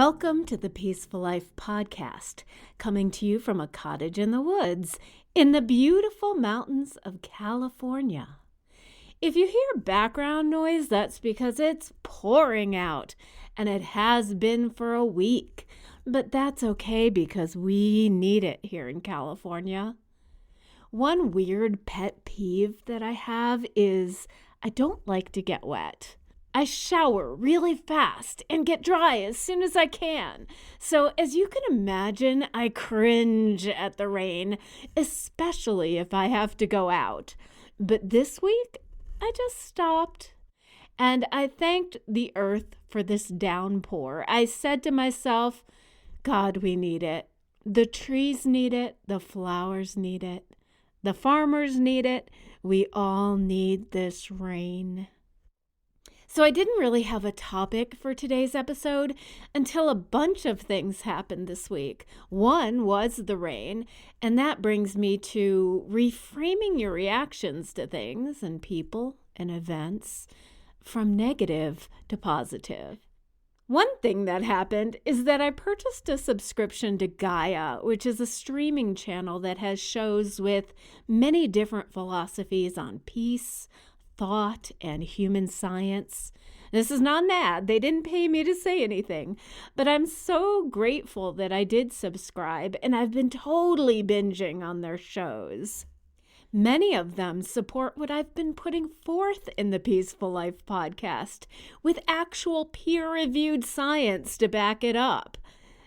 Welcome to the Peaceful Life Podcast, coming to you from a cottage in the woods in the beautiful mountains of California. If you hear background noise, that's because it's pouring out, and it has been for a week. But that's okay because we need it here in California. One weird pet peeve that I have is I don't like to get wet. I shower really fast and get dry as soon as I can. So as you can imagine, I cringe at the rain, especially if I have to go out. But this week, I just stopped and I thanked the earth for this downpour. I said to myself, God, we need it. The trees need it. The flowers need it. The farmers need it. We all need this rain. So I didn't really have a topic for today's episode until a bunch of things happened this week. One was the rain, and that brings me to reframing your reactions to things and people and events from negative to positive. One thing that happened is that I purchased a subscription to Gaia, which is a streaming channel that has shows with many different philosophies on peace, thought, and human science. This is not an ad. They didn't pay me to say anything, but I'm so grateful that I did subscribe, and I've been totally binging on their shows. Many of them support what I've been putting forth in the Peaceful Life podcast, with actual peer-reviewed science to back it up.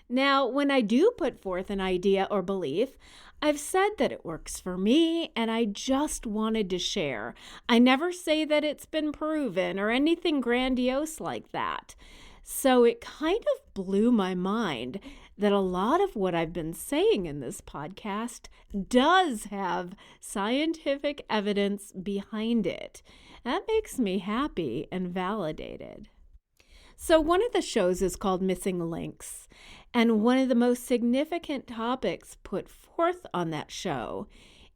Now, when I do put forth an idea or belief, I've said that it works for me, and I just wanted to share. I never say that it's been proven or anything grandiose like that. So it kind of blew my mind that a lot of what I've been saying in this podcast does have scientific evidence behind it. That makes me happy and validated. So one of the shows is called Missing Links, and one of the most significant topics put forth on that show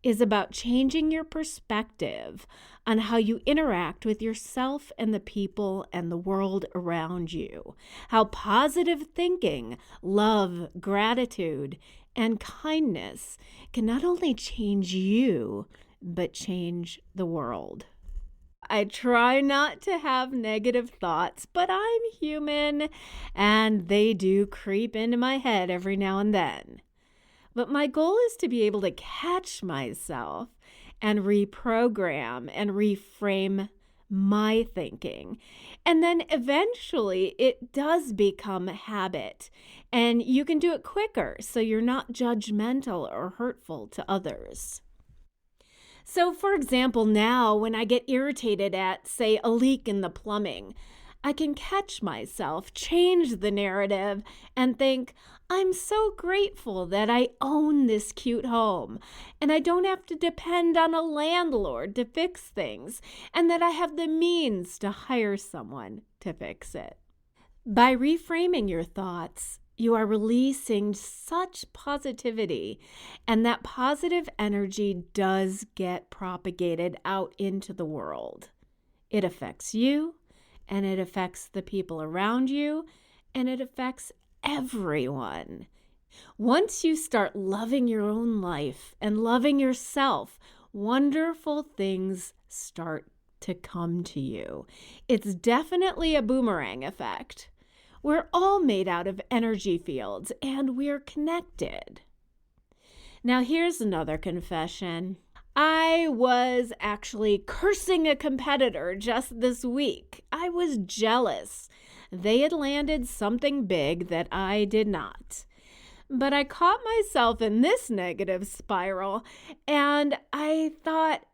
is about changing your perspective on how you interact with yourself and the people and the world around you. How positive thinking, love, gratitude, and kindness can not only change you, but change the world. I try not to have negative thoughts, but I'm human and they do creep into my head every now and then. But my goal is to be able to catch myself and reprogram and reframe my thinking. And then eventually it does become a habit, and you can do it quicker so you're not judgmental or hurtful to others. So, for example, now when I get irritated at, say, a leak in the plumbing, I can catch myself, change the narrative, and think, I'm so grateful that I own this cute home, and I don't have to depend on a landlord to fix things, and that I have the means to hire someone to fix it. By reframing your thoughts, you are releasing such positivity, and that positive energy does get propagated out into the world. It affects you, and it affects the people around you, and it affects everyone. Once you start loving your own life and loving yourself, wonderful things start to come to you. It's definitely a boomerang effect. We're all made out of energy fields, and we're connected. Now, here's another confession. I was actually cursing a competitor just this week. I was jealous. They had landed something big that I did not. But I caught myself in this negative spiral, and I thought,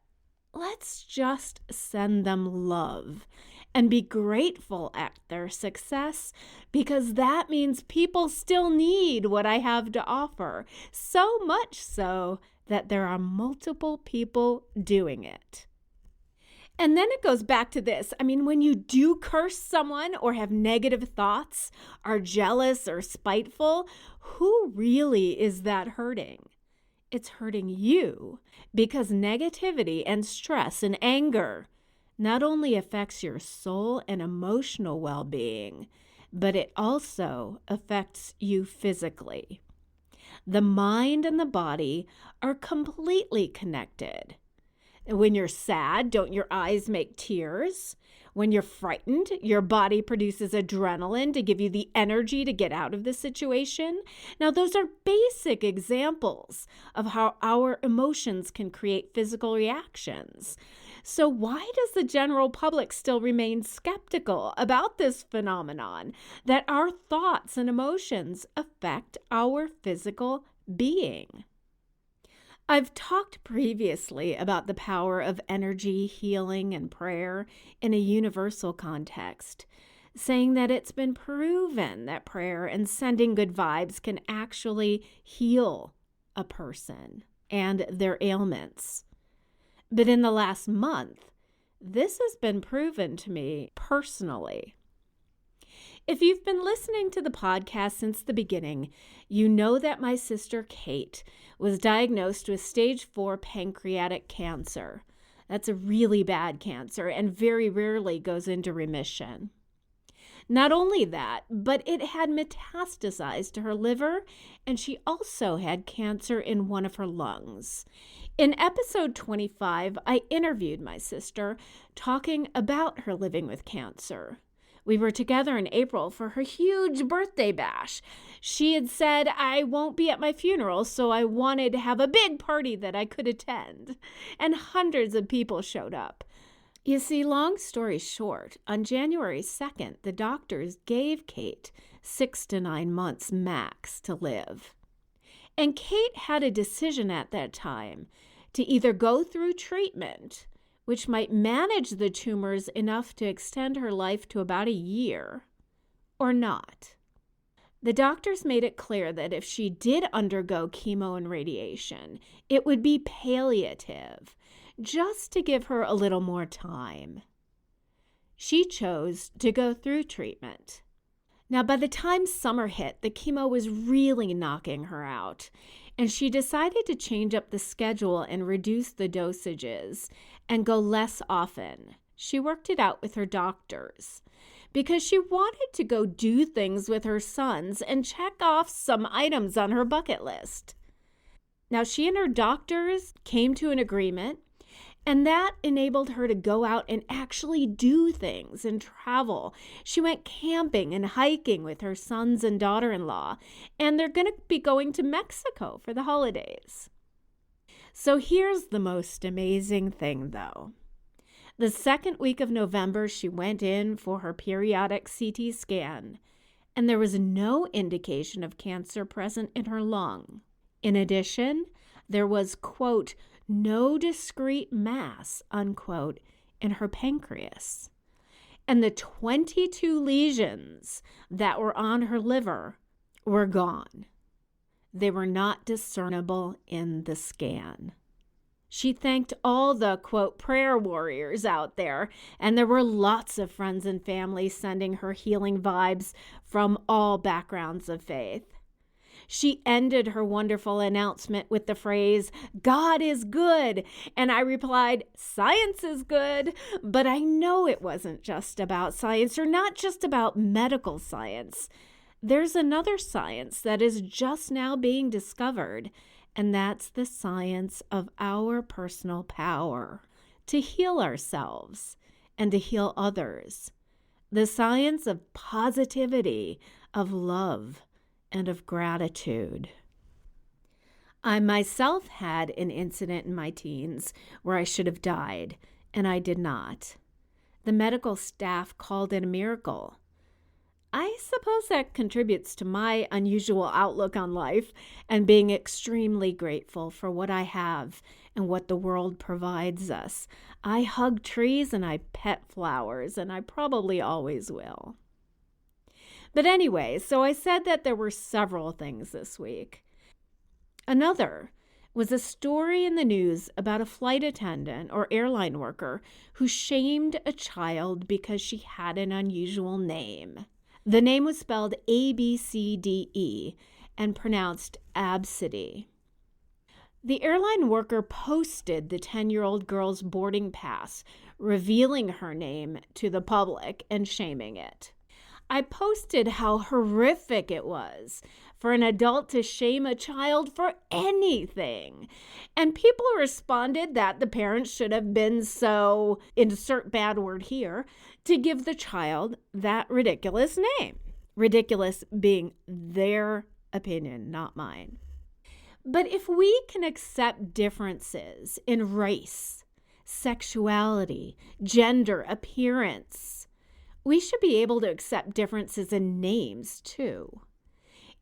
let's just send them love and be grateful at their success, because that means people still need what I have to offer, so much so that there are multiple people doing it. And then it goes back to this. I mean, when you do curse someone or have negative thoughts, are jealous or spiteful, who really is that hurting? It's hurting you, because negativity and stress and anger not only affects your soul and emotional well-being, but it also affects you physically. The mind and the body are completely connected. When you're sad, don't your eyes make tears? When you're frightened, your body produces adrenaline to give you the energy to get out of the situation. Now, those are basic examples of how our emotions can create physical reactions. So why does the general public still remain skeptical about this phenomenon that our thoughts and emotions affect our physical being? I've talked previously about the power of energy, healing, and prayer in a universal context, saying that it's been proven that prayer and sending good vibes can actually heal a person and their ailments. But in the last month, this has been proven to me personally. If you've been listening to the podcast since the beginning, you know that my sister Kate was diagnosed with stage 4 pancreatic cancer. That's a really bad cancer and very rarely goes into remission. Not only that, but it had metastasized to her liver, and she also had cancer in one of her lungs. In episode 25, I interviewed my sister talking about her living with cancer. We were together in April for her huge birthday bash. She had said, I won't be at my funeral, so I wanted to have a big party that I could attend. And hundreds of people showed up. You see, long story short, on January 2nd, the doctors gave Kate 6 to 9 months max to live. And Kate had a decision at that time to either go through treatment, which might manage the tumors enough to extend her life to about a year, or not. The doctors made it clear that if she did undergo chemo and radiation, it would be palliative, just to give her a little more time. She chose to go through treatment. Now, by the time summer hit, the chemo was really knocking her out, and she decided to change up the schedule and reduce the dosages and go less often. She worked it out with her doctors because she wanted to go do things with her sons and check off some items on her bucket list. Now, she and her doctors came to an agreement, and that enabled her to go out and actually do things and travel. She went camping and hiking with her sons and daughter-in-law, and they're going to be going to Mexico for the holidays. So here's the most amazing thing, though. The second week of November, she went in for her periodic CT scan, and there was no indication of cancer present in her lung. In addition, there was, quote, no discrete mass, unquote, in her pancreas. And the 22 lesions that were on her liver were gone. They were not discernible in the scan. She thanked all the, quote, prayer warriors out there, and there were lots of friends and family sending her healing vibes from all backgrounds of faith. She ended her wonderful announcement with the phrase, God is good. And I replied, science is good. But I know it wasn't just about science, or not just about medical science. There's another science that is just now being discovered, and that's the science of our personal power to heal ourselves and to heal others. The science of positivity, of love, and of gratitude. I myself had an incident in my teens where I should have died, and I did not. The medical staff called it a miracle. I suppose that contributes to my unusual outlook on life and being extremely grateful for what I have and what the world provides us. I hug trees and I pet flowers, and I probably always will. But anyway, so I said that there were several things this week. Another was a story in the news about a flight attendant or airline worker who shamed a child because she had an unusual name. The name was spelled Abcde and pronounced Abcde. The airline worker posted the 10-year-old girl's boarding pass, revealing her name to the public and shaming it. I posted how horrific it was for an adult to shame a child for anything. And people responded that the parents should have been so, insert bad word here, to give the child that ridiculous name. Ridiculous being their opinion, not mine. But if we can accept differences in race, sexuality, gender, appearance, we should be able to accept differences in names too.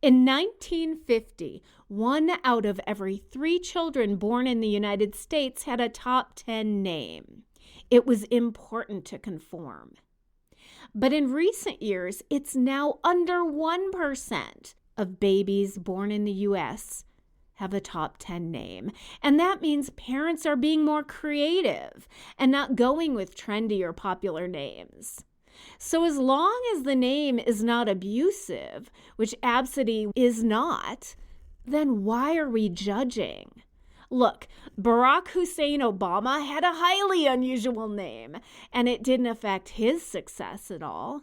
In 1950, 1 out of every 3 children born in the United States had a top 10 name. It was important to conform. But in recent years, it's now under 1% of babies born in the U.S. have a top 10 name. And that means parents are being more creative and not going with trendy or popular names. So as long as the name is not abusive, which Abcde is not, then why are we judging? Look, Barack Hussein Obama had a highly unusual name, and it didn't affect his success at all.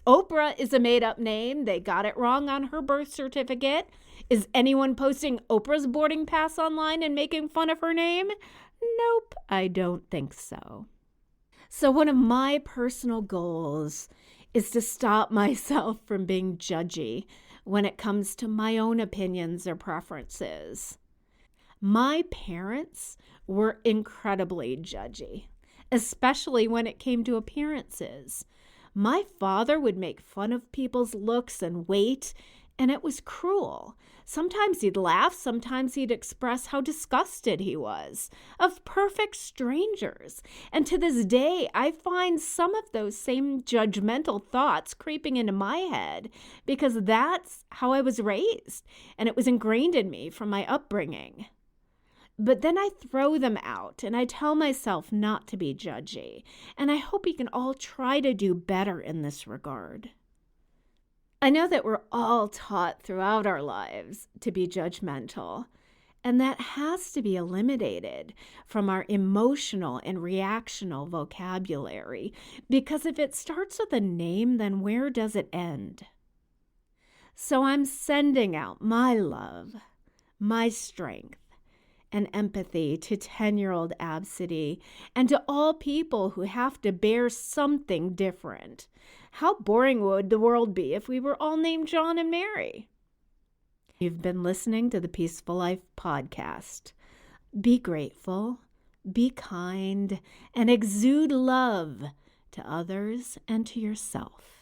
Oprah is a made-up name. They got it wrong on her birth certificate. Is anyone posting Oprah's boarding pass online and making fun of her name? Nope, I don't think so. So one of my personal goals is to stop myself from being judgy when it comes to my own opinions or preferences. My parents were incredibly judgy, especially when it came to appearances. My father would make fun of people's looks and weight, and it was cruel. Sometimes he'd laugh, sometimes he'd express how disgusted he was of perfect strangers. And to this day, I find some of those same judgmental thoughts creeping into my head because that's how I was raised, and it was ingrained in me from my upbringing. But then I throw them out and I tell myself not to be judgy, and I hope we can all try to do better in this regard. I know that we're all taught throughout our lives to be judgmental, and that has to be eliminated from our emotional and reactional vocabulary, because if it starts with a name, then where does it end? So I'm sending out my love, my strength, and empathy to 10-year-old Abcde and to all people who have to bear something different. How boring would the world be if we were all named John and Mary? You've been listening to the Peaceful Life podcast. Be grateful, be kind, and exude love to others and to yourself.